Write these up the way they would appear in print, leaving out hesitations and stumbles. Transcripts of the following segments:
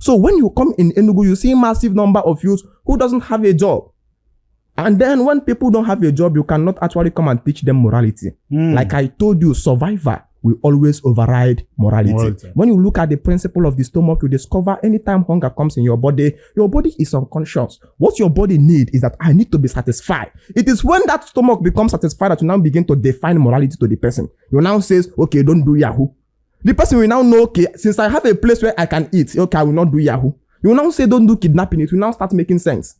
So when you come in Enugu, you see massive number of youths who doesn't have a job. And then when people don't have a job, you cannot actually come and teach them morality. Like I told you, survivor will always override morality. When you look at the principle of the stomach, you discover anytime hunger comes in your body is unconscious. What your body needs is that I need to be satisfied. It is when that stomach becomes satisfied that you now begin to define morality to the person. You now says, okay, don't do Yahoo. The person will now know, okay, since I have a place where I can eat, okay, I will not do Yahoo. You will now say, don't do kidnapping. It will now start making sense.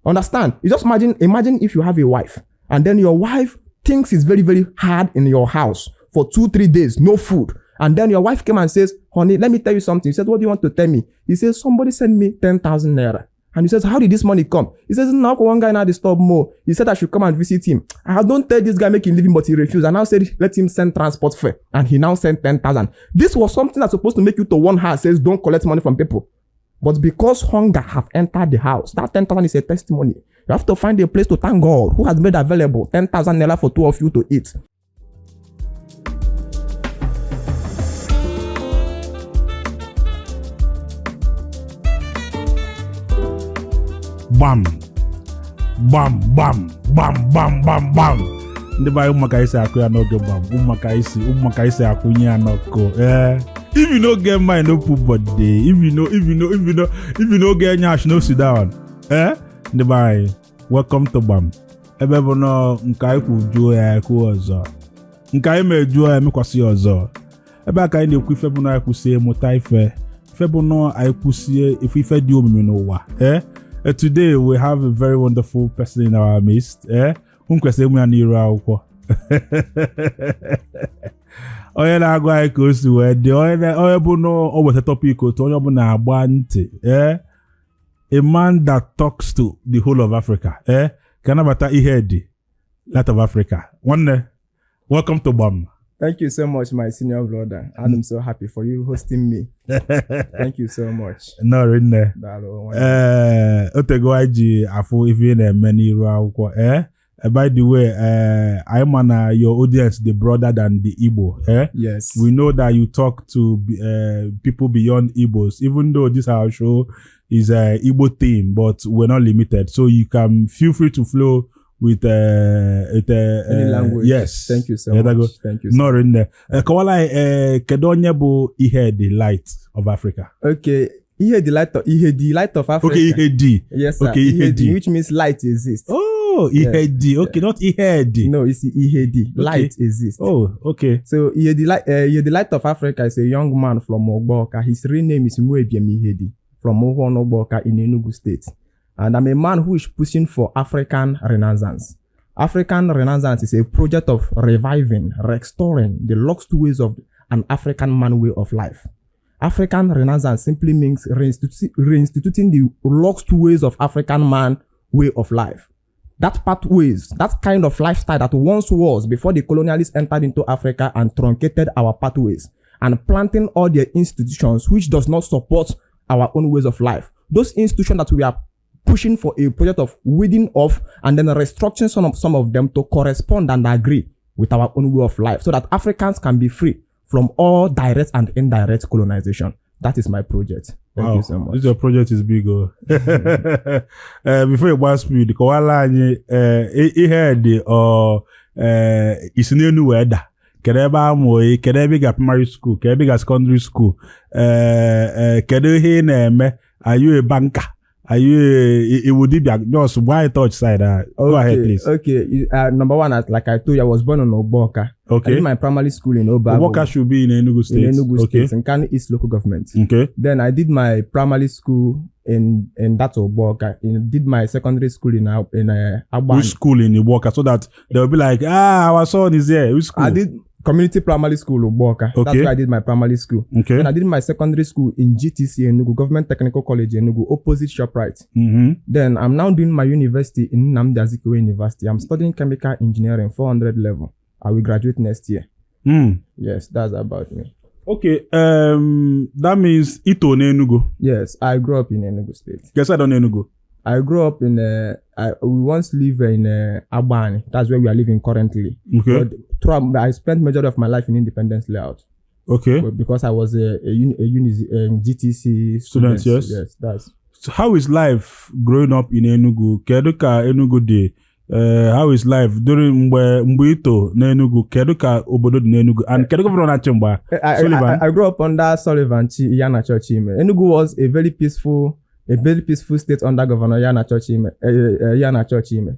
Understand? You just imagine if you have a wife and then your wife thinks it's very, very hard in your house for 2-3 days, no food. And then your wife came and says, honey, let me tell you something. He said, what do you want to tell me? He says, somebody sent me 10,000 naira. And he says, how did this money come? He says, no, one guy now disturb more. He said I should come and visit him. I don't tell this guy make him leave him, but he refused. I now said, let him send transport fare. And he now sent 10,000. This was something that's supposed to make you to warn her, says, don't collect money from people. But because hunger have entered the house, that 10,000 is a testimony. You have to find a place to thank God who has made available 10,000 naira for 2 of you to eat. Bam, bam, bam, bam, bam, bam, bam. Ndị ba ụmụaka isi akụ ya n'oge bam. Ụmụaka isi akụ nye ya n'ọkụ. If you no get mind, no put body. If you no get nyash, no sit down. Ndị ba welcome to bam. Ebe bụ no nke anyị kwujuo ya ekwu ọzọ. Nke anyị mejuo ya mekwasị ọzọ. Ebe aka anyị na-ekwu ife bụ na anyị kwụsie mụta ife. Ife bụ na anyị kwụsie ife dị omimi n'ụwa. Today we have a very wonderful person in our midst. Kwesịrị mụ ya n'iru akwụkwọ. Onye na-agụ anyị ka o si wee dị onye bụ na o weta topic otu onye ọbụla agba ntị. A man that talks to the whole of Africa. Ka anabata Ihedi Light of Africa. Nwanne, welcome to BAM. Thank you so much, my senior brother. I'm so happy for you hosting me. Thank you so much. No, really. Otego IG afu ife na-eme n'iru akwụkwọ. By the way, I'm on your audience, the broader than the Igbo. Yes. We know that you talk to people beyond Igbos, even though this our show is a Igbo theme, but we're not limited. So you can feel free to flow with any language. Yes. Thank you so much. Thank you. Not in there. Kawala kedonye bu Ihedi Light of Africa. Okay. Ihedi Light of Africa. Okay, Ihedi. Yes, sir. Okay, Ihedi, which means light exists. Oh, Ihedi. Yes. Okay, not Ihedi. No, it's Ihedi. Okay. Light exists. Oh, okay. So Ihedi Light of Africa is a young man from Ogboka. His real name is Nwebiem Ihedi from Ogboka in Enugu State. And I'm a man who is pushing for African Renaissance. African Renaissance is a project of reviving, restoring the lost ways of an African man way of life. African Renaissance simply means reinstituting the lost ways of African man way of life. That pathways, that kind of lifestyle that once was before the colonialists entered into Africa and truncated our pathways and planting all their institutions which does not support our own ways of life. Those institutions that we are pushing for a project of weeding off and then restructuring some of them to correspond and agree with our own way of life so that Africans can be free from all direct and indirect colonization. That is my project. Thank you so much. This your project is big. Before you ask me, the Kawala Ihedi or Isinenu Weda. Kedeba Moe, Kedebiga primary school, Kedebiga secondary school. Kedehine, are you a banker? Are you it would be just why touch side? Go ahead, please. Okay. Number one, like I told you, I was born in Ogboka. Okay. I did my primary school in Obago. Ogboka should be in Enugu State. In Enugu State, in Kano East Local Government. Okay. Then I did my primary school in that Ogboka. Did my secondary school in Agban. Which school in Ogboka? So that they'll be like, our son is here. Which school? I did community primary school Ogboka. Okay. That's where I did my primary school. Okay. And I did my secondary school in GTC Enugu, Government Technical College Enugu, opposite ShopRite. Mm-hmm. Then I'm now doing my university in Nnamdi Azikiwe University. I'm studying chemical engineering 400 level. I will graduate next year. Yes, that's about me. Okay, that means Ito Enugu. Yes, I grew up in Enugu State. Guess I don't Enugu. I grew up in we once lived in Abani. That's where we are living currently. Okay. But I spent majority of my life in Independence Layout. Okay. But because I was a GTC student. Yes, that's. So how is life growing up in Enugu? Kedu ka Enugu dị? How is life during mgbe ito na Enugu? Kedu ka obodo dị na Enugu? And kedu governor na Chimba? I grew up under Sullivan Yana Chime. Enugu was a very peaceful state under Governor Yana Chime.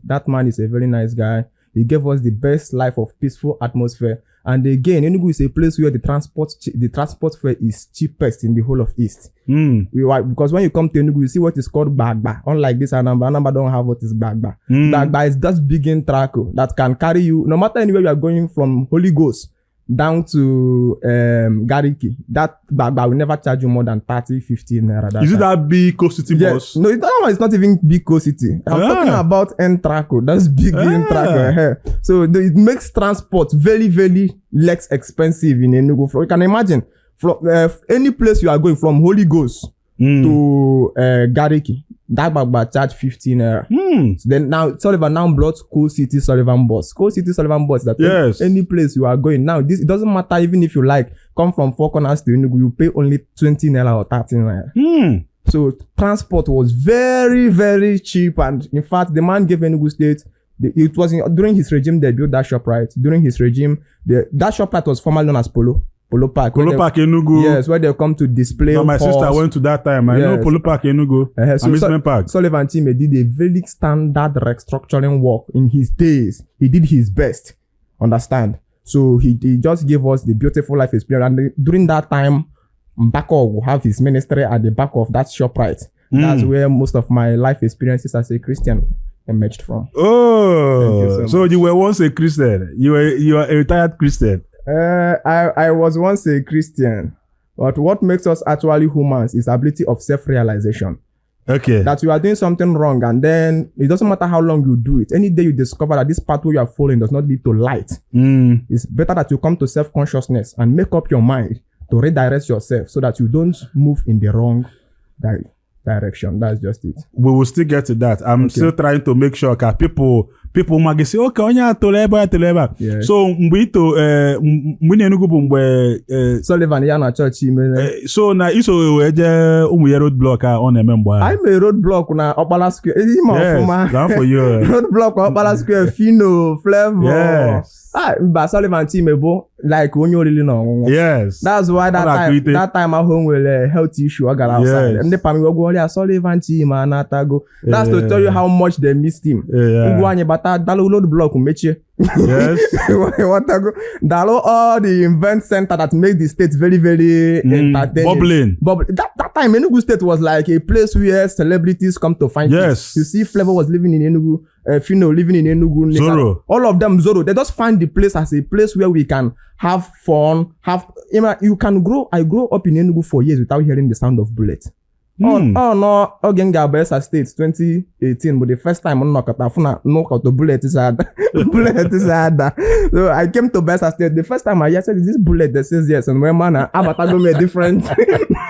That man is a very nice guy. He gave us the best life of peaceful atmosphere. And again, Enugu is a place where the transport fare is cheapest in the whole of East. Because when you come to Enugu, you see what is called Bagba. Unlike this Anambra don't have what is Bagba. Bagba is just big in traco that can carry you, no matter anywhere you are going from Holy Ghost down to Gariki. That Bagba will never charge you more than 30-50 naira. Is it that big coast city bus? No, that one is not even big coast city. I'm talking about N-Traco. That's big N-Traco. So it makes transport very, very less expensive in Enugu. You can imagine from any place you are going from Holy Ghost to Gariki. That Bagba charge 15 naira. So then now Sullivan now brought Cool City Sullivan bus. Cool City Sullivan bus that any place you are going now. This it doesn't matter even if you like come from Four Corners to Enugu, you pay only 20 naira or 30 naira. So transport was very, very cheap, and in fact the man gave Enugu State. It was during his regime they built that shop right. During his regime, that shop right was formerly known as Polo Park. Polo Park Enugu. Yes, where they come to display. No, my sister went to that time. I know Polo Park Enugu. Amusement Park. Sullivan Chime did a very standard restructuring work in his days. He did his best. Understand? So he just gave us the beautiful life experience. And during that time, Mbako will have his ministry at the back of that shop right. That's where most of my life experiences as a Christian emerged from. Oh, so you were once a Christian. You are a retired Christian. I was once a Christian, but what makes us actually humans is ability of self-realization. Okay. That you are doing something wrong, and then it doesn't matter how long you do it. Any day you discover that this pathway you are following does not lead to light, it's better that you come to self-consciousness and make up your mind to redirect yourself so that you don't move in the wrong direction. That's just it. We will still get to that. I'm still trying to make sure that people might say, okay, onya toleba. So mbito Enugu bu mgbe Sullivan Yana Church so na iso eje umuye road block on ememgba. I'm a road block na Opala Square. Yes, down for you. Road block Opala Square, Fino, Flavor. Yes. But Sullivan team like when you really know. Yes. That's why that time at home with a health issue I got outside. And the time we go Sullivan team and Atago. That's to tell you how much they missed him. Download block meche. Yes. Download all the event center that make the state very, very entertaining. Bubbling. That time Enugu State was like a place where celebrities come to find peace. You see Flavor was living in Enugu, Fino living in Enugu, Zoro. All of them Zoro. They just find the place as a place where we can have fun, you can grow. I grew up in Enugu for years without hearing the sound of bullet. Oh no, again Gabesa State 2018, but the first time on knock out the bullet is hard. Bullet is hard. So I came to Besa State. The first time I said, is this bullet that says yes, and when man Avatar go me a different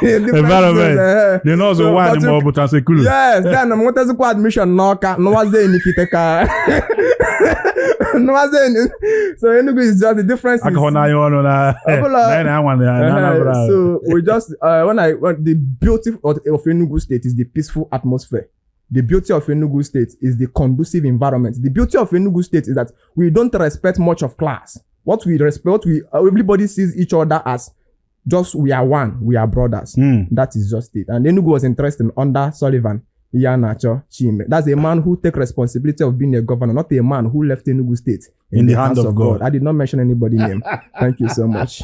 environment. You know the one more but as a cool. Yes, then I'm going to admission no was there in so Enugu is just the difference. So we just the beauty of Enugu State is the peaceful atmosphere. The beauty of Enugu State is the conducive environment. The beauty of Enugu State is that we don't respect much of class. What we respect, everybody sees each other as just we are one, we are brothers. That is just it. And Enugu was interested under Sullivan Yana Chime. That's a man who take responsibility of being a governor, not a man who left Enugu State in the hands of God. I did not mention anybody's name. Thank you so much.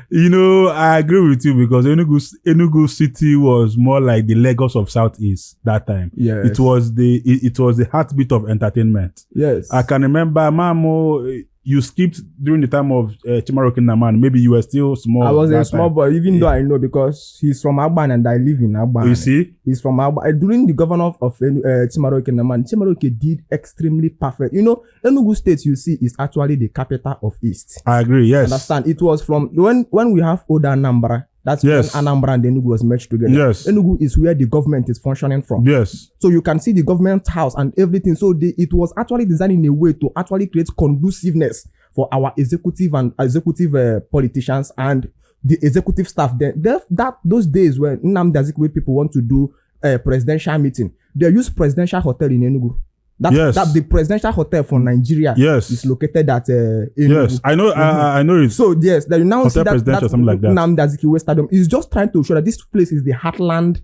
You know, I agree with you because Enugu City was more like the Lagos of Southeast that time. Yes. It was the heartbeat of entertainment. Yes. I can remember Mamo. You skipped during the time of Chimaroke Naman. Maybe you were still small. I was a small boy, even though I know because he's from Agban and I live in Agban. You see? He's from Agban. During the governor of Chimaroke Naman, Chimaroke did extremely perfect. You know, Enugu State, you see, is actually the capital of East. I agree, yes. Understand? It was from, when we have Oda Anambra, that's when Anambra and Enugu was merged together. Yes. Enugu is where the government is functioning from. Yes. So you can see the government house and everything. So it was actually designed in a way to actually create conduciveness for our executive politicians and the executive staff. Then those days when Nnamdi Azikiwe people want to do a presidential meeting, they use presidential hotel in Enugu. That the presidential hotel for Nigeria is located at Enugu. Yes, I know. I know it. So yes, that you now hotel see that something like that. Nnamdi Azikiwe Stadium is just trying to show that this place is the heartland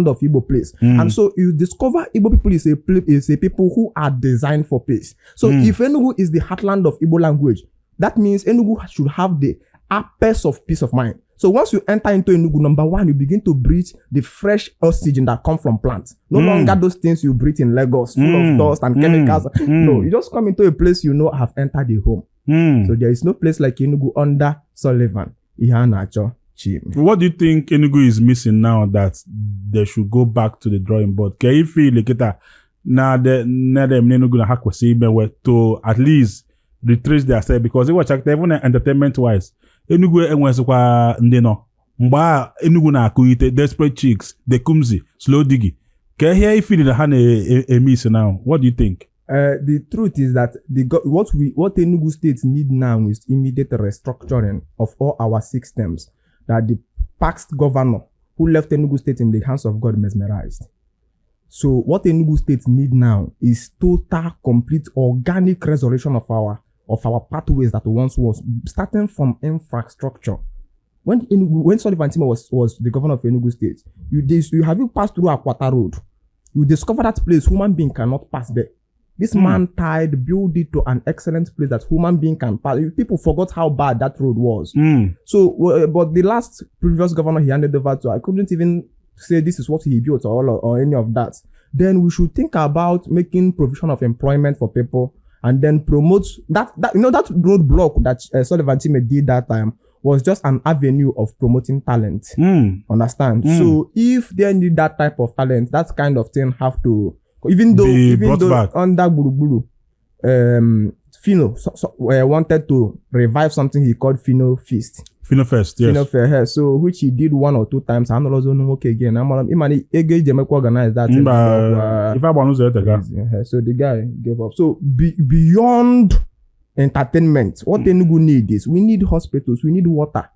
of Igbo place. And so you discover Igbo people is a people who are designed for peace. So if Enugu is the heartland of Igbo language, that means Enugu should have the apex of peace of mind. So once you enter into Enugu, number one, you begin to breathe the fresh oxygen that come from plants. No longer those things you breathe in Lagos, full of dust and chemicals. No, you just come into a place you know have entered a home. So there is no place like Enugu under Sullivan. What do you think Enugu is missing now that they should go back to the drawing board? Can you feel like it now the Enugu na hakwesi ibe to at least retrace their step, because they watch even entertainment wise Enugu enwesikwa ndị nọ mgba Enugu na akụite Desperate Chicks, The Kumzi, Slow Diggy. Can you hear feel that ha na miss now? What do you think? The truth is that what Enugu State need now is immediate restructuring of all our systems that the past governor who left Enugu State in the hands of God mesmerized. So what Enugu State need now is total, complete, organic restoration of our pathways that once was, starting from infrastructure. When Sullivan Timo was the governor of Enugu State, you have passed through Akwata Road. You discover that place human being cannot pass there. This man built it to an excellent place that human being can pass. People forgot how bad that road was. So, but the last previous governor he handed over to, I couldn't even say this is what he built or any of that. Then we should think about making provision of employment for people and then promote that roadblock that Sullivan Time did that time was just an avenue of promoting talent. Understand? So if they need that type of talent, that kind of thing have to, even though under Buruburu, Fino wanted to revive something he called Fino Feast. Fino Fest, yes. Fino Fest, so which he did 1 or 2 times. I'm not also no okay again. I'm organize that. If I want to so the guy gave up. So beyond entertainment, what Enugu need is we need hospitals, we need water.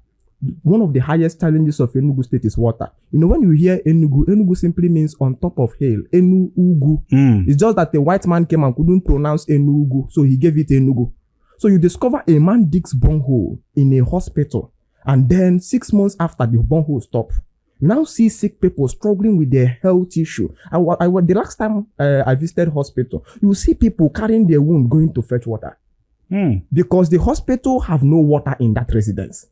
One of the highest challenges of Enugu State is water. You know, when you hear Enugu simply means on top of hill. Enugu. It's just that the white man came and couldn't pronounce Enugu, so he gave it Enugu. So you discover a man digs borehole in a hospital, and then 6 months after the borehole stopped, you now see sick people struggling with their health issue. The last time I visited hospital, you see people carrying their wound going to fetch water. Because the hospital have no water in that residence.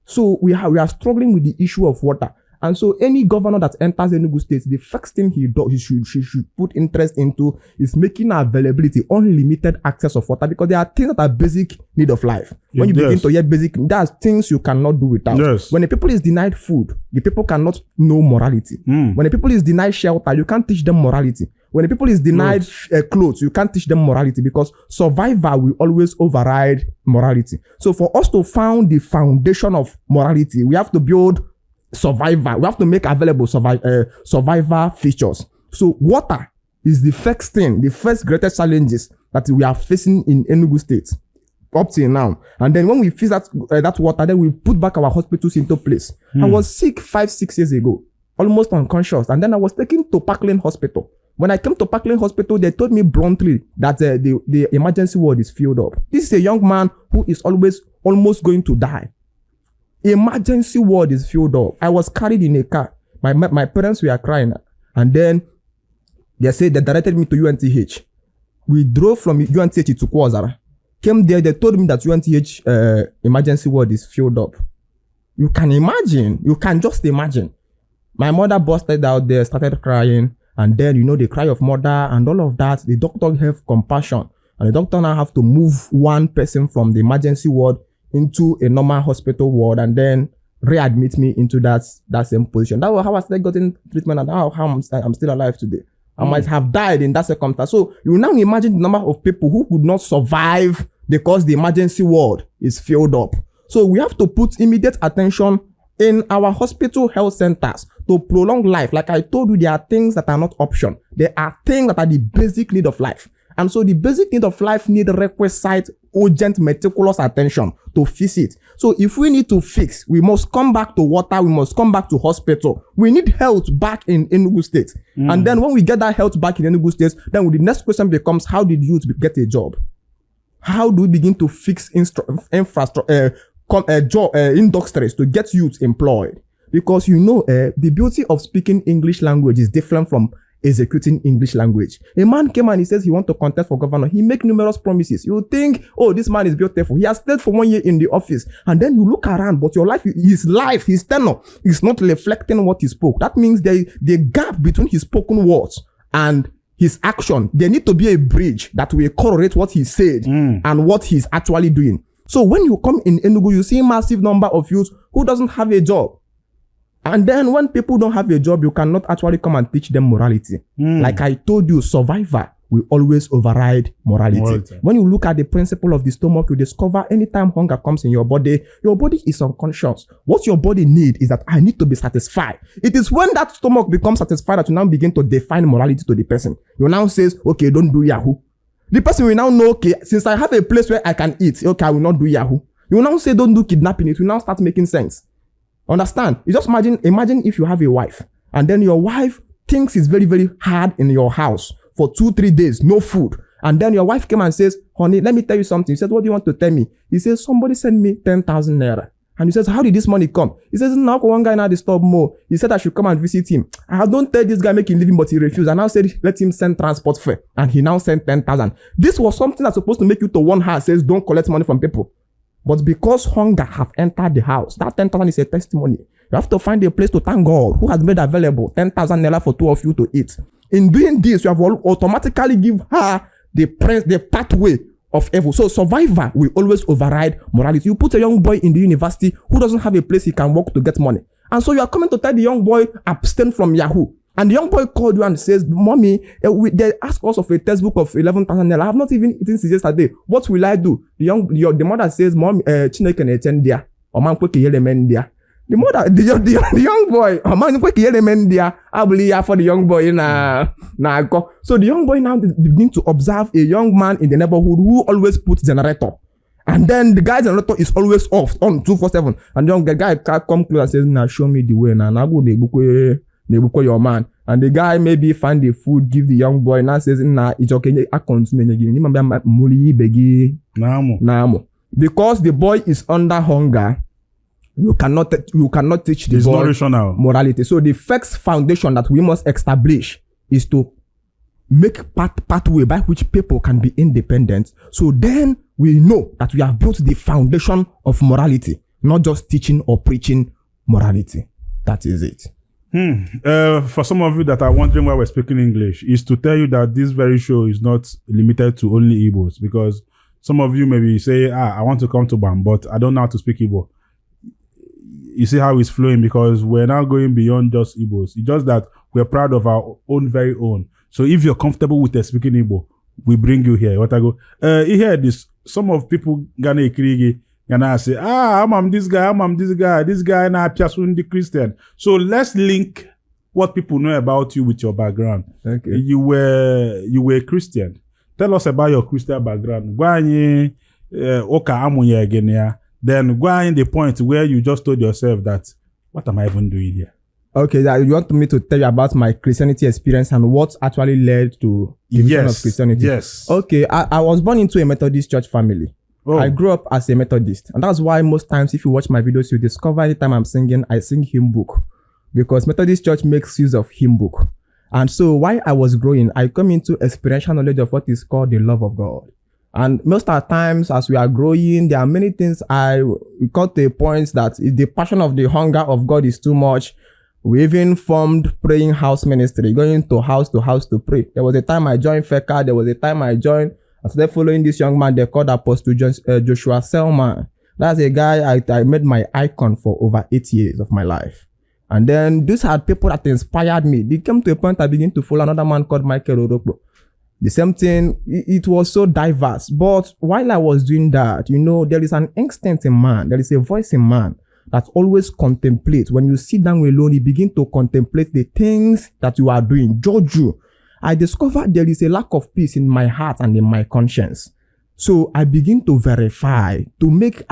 So we are struggling with the issue of water. And so any governor that enters Enugu State, the first thing he should put interest into is making availability, unlimited access of water, because there are things that are basic need of life. When you begin to hear basic, there's things you cannot do without. When a people is denied food, the people cannot know morality. When a people is denied shelter, you can't teach them morality. When a people is denied clothes, you can't teach them morality, because survival will always override morality. So for us to found the foundation of morality, we have to build survivor. We have to make available survivor features. So water is the first thing, the first greatest challenges that we are facing in Enugu State up till now. And then when we fix that water, then we put back our hospitals into place. I was sick 5-6 years ago, almost unconscious, and then I was taken to Parkland Hospital. When I came to Parkland Hospital, they told me bluntly that the emergency ward is filled up. This is a young man who is almost going to die. Emergency ward is filled up. I was carried in a car. My parents were crying. And then they directed me to UNTH. We drove from UNTH to Kwazara. Came there, they told me that UNTH emergency ward is filled up. You can imagine. You can just imagine. My mother busted out there, started crying. And then, the cry of mother and all of that. The doctor have compassion. And the doctor now have to move one person from the emergency ward into a normal hospital ward and then readmit me into that same position. That was how I started getting treatment, and how I'm still alive today. I might have died in that circumstance. So you now imagine the number of people who could not survive because the emergency ward is filled up. So we have to put immediate attention in our hospital health centers to prolong life. Like I told you, there are things that are not option. There are things that are the basic need of life. And so the basic need of life need requisite, urgent, meticulous attention to fix it. So if we need to fix, we must come back to water, we must come back to hospital. We need health back in Enugu State. And then when we get that health back in Enugu State, then the next question becomes, how did youth get a job? How do we begin to fix infrastructure, industries to get youth employed? Because the beauty of speaking English language is different from executing English language. A man came and he says he wants to contest for governor. He make numerous promises. You think, oh, this man is beautiful. He has stayed for 1 year in the office. And then you look around, but his tenor is not reflecting what he spoke. That means the gap between his spoken words and his action, there need to be a bridge that will correlate what he said and what he's actually doing. So when you come in Enugu, you see massive number of youth who doesn't have a job. And then when people don't have a job, you cannot actually come and teach them morality. Like I told you, survivor will always override morality. When you look at the principle of the stomach, you discover anytime hunger comes in your body is unconscious. What your body needs is that I need to be satisfied. It is when that stomach becomes satisfied that you now begin to define morality to the person. You now says, okay, don't do Yahoo. The person will now know, okay, since I have a place where I can eat, okay, I will not do Yahoo. You will now say, don't do kidnapping. It will now start making sense. Understand? You just imagine if you have a wife and then your wife thinks it's very, very hard in your house for 2-3 days, no food. And then your wife came and says, honey, let me tell you something. He said, what do you want to tell me? He says, somebody sent me 10,000 naira. And he says, how did this money come? He says, now one guy now disturb more. He said I should come and visit him. I don't tell this guy make him living, but he refused. I now said, let him send transport fare. And he now sent 10,000. This was something that's supposed to make you to warn her, says don't collect money from people. But because hunger have entered the house, that 10,000 is a testimony. You have to find a place to thank God who has made available 10,000 naira for 2 of you to eat. In doing this, you have automatically give her the pathway of evil. So survivor will always override morality. You put a young boy in the university who doesn't have a place he can work to get money. And so you are coming to tell the young boy, abstain from Yahoo. And the young boy called you and says, mommy, they asked us of a textbook of 11,000 naira. I have not even eaten since yesterday. What will I do? The mother says, mom, Chineke na-eche dia. Oman kweke yele men dia. The mother, the young boy, oman kweke yele men dia. I believe for the young boy So the young boy now begin to observe a young man in the neighborhood who always puts generator. And then the guy's generator is always off on 247. And the guy come close and says, now show me the way. Now go they will call your man. And the guy maybe find the food, give the young boy, now says, nah, it's okay, I continue. Because the boy is under hunger, you cannot teach the boy morality. So the first foundation that we must establish is to make pathway by which people can be independent. So then we know that we have built the foundation of morality, not just teaching or preaching morality. That is it. For some of you that are wondering why we're speaking English, is to tell you that this very show is not limited to only Igbos, because some of you maybe say, I want to come to BAM, but I don't know how to speak Igbo. You see how it's flowing, because we're now going beyond just Igbos. It's just that we're proud of our own very own. So if you're comfortable with speaking Igbo, we bring you here. What I go, you hear this? Some of people gonna ikrigi. And I say, I'm this guy now just the Christian. So let's link what people know about you with your background. Okay. You were Christian. Tell us about your Christian background. Then go in the point where you just told yourself that, what am I even doing here? Okay, you want me to tell you about my Christianity experience and what actually led to the vision of Christianity? Yes. Okay, I was born into a Methodist church family. Oh. I grew up as a Methodist, and that's why most times if you watch my videos, you discover anytime I'm singing, I sing hymn book, because Methodist church makes use of hymn book. And so while I was growing, I come into experiential knowledge of what is called the love of God. And most of the times as we are growing, there are many things we got to a point that if the passion of the hunger of God is too much, we even formed praying house ministry, going to house to pray. There was a time I joined FECA, there was a time I joined I started following this young man they called Apostle Joshua Selman. That's a guy I made my icon for over 8 years of my life. And then these had people that inspired me. They came to a point I began to follow another man called Michael Orokpo. The same thing, it was so diverse. But while I was doing that, there is an instinct in man, there is a voice in man that always contemplates. When you sit down alone, you begin to contemplate the things that you are doing, judge you. I discovered there is a lack of peace in my heart and in my conscience. So I begin to verify, to make,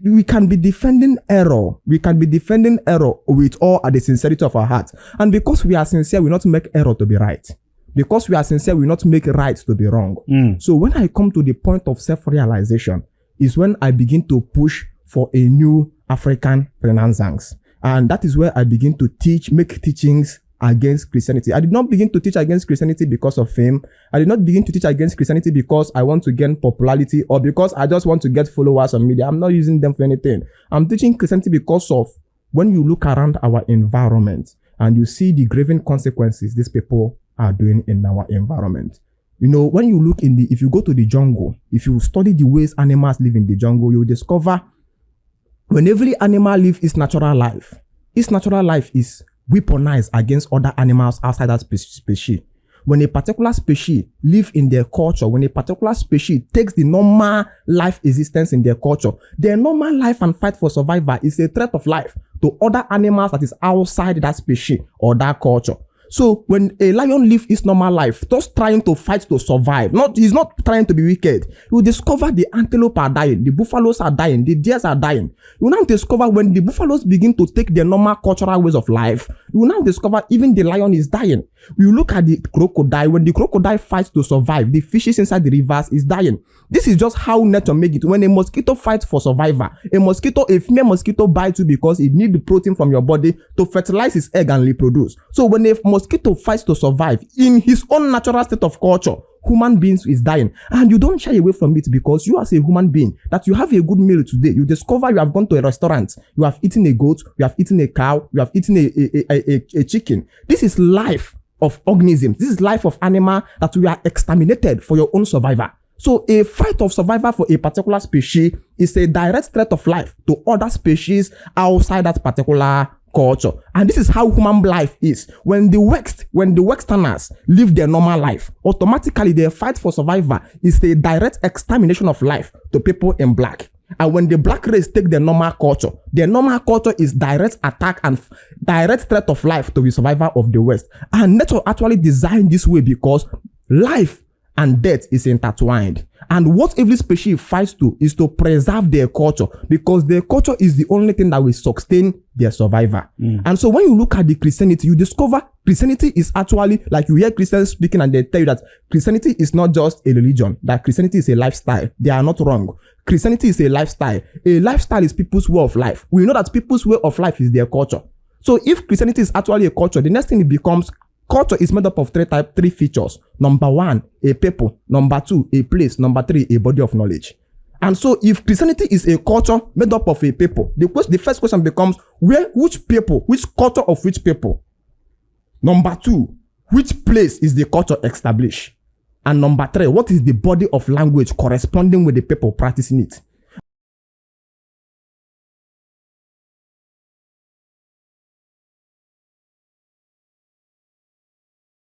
we can be defending error. We can be defending error with all at the sincerity of our heart. And because we are sincere, we not make error to be right. Because we are sincere, we not make right to be wrong. So when I come to the point of self-realization, is when I begin to push for a new African Renaissance. And that is where I begin to make teachings against Christianity. I did not begin to teach against Christianity because of fame. I did not begin to teach against Christianity because I want to gain popularity or because I just want to get followers on media. I'm not using them for anything. I'm teaching Christianity because of when you look around our environment and you see the grave consequences these people are doing in our environment. You know, when you look if you go to the jungle, if you study the ways animals live in the jungle, you will discover when every animal lives its natural life is weaponized against other animals outside that species. When a particular species live in their culture, when a particular species takes the normal life existence in their culture, their normal life and fight for survival is a threat of life to other animals that is outside that species or that culture. So when a lion lives his normal life, just trying to fight to survive, he's not trying to be wicked. You will discover the antelope are dying, the buffaloes are dying, the deers are dying. You will now discover when the buffaloes begin to take their normal cultural ways of life, you will now discover even the lion is dying. You look at the crocodile, when the crocodile fights to survive, the fishes inside the rivers is dying. This is just how nature make it. When a mosquito fights for survival, a female mosquito bites you because it needs the protein from your body to fertilize its egg and reproduce. So when a mosquito fights to survive in his own natural state of culture, human beings is dying. And you don't shy away from it because you as a human being, that you have a good meal today, you discover you have gone to a restaurant, you have eaten a goat, you have eaten a cow, you have eaten a chicken. This is life of organisms. This is life of animal that we are exterminated for your own survival. So a fight of survival for a particular species is a direct threat of life to other species outside that particular culture. And this is how human life is. When the Westerners live their normal life, automatically their fight for survival is a direct extermination of life to people in black. And when the black race take their normal culture is direct attack and direct threat of life to the survival of the West. And nature actually designed this way because life and death is intertwined. And what every species fights to is to preserve their culture because their culture is the only thing that will sustain their survival. And so when you look at the Christianity, you discover Christianity is actually, like you hear Christians speaking and they tell you that Christianity is not just a religion, that Christianity is a lifestyle. They are not wrong. Christianity is a lifestyle. A lifestyle is people's way of life. We know that people's way of life is their culture. So if Christianity is actually a culture, the next thing it becomes, culture is made up of three features. Number one, a people. Number two, a place. Number three, a body of knowledge. And so if Christianity is a culture made up of a people, the first question becomes, which people, which culture of which people? Number two, which place is the culture established? And number three, what is the body of language corresponding with the people practicing it?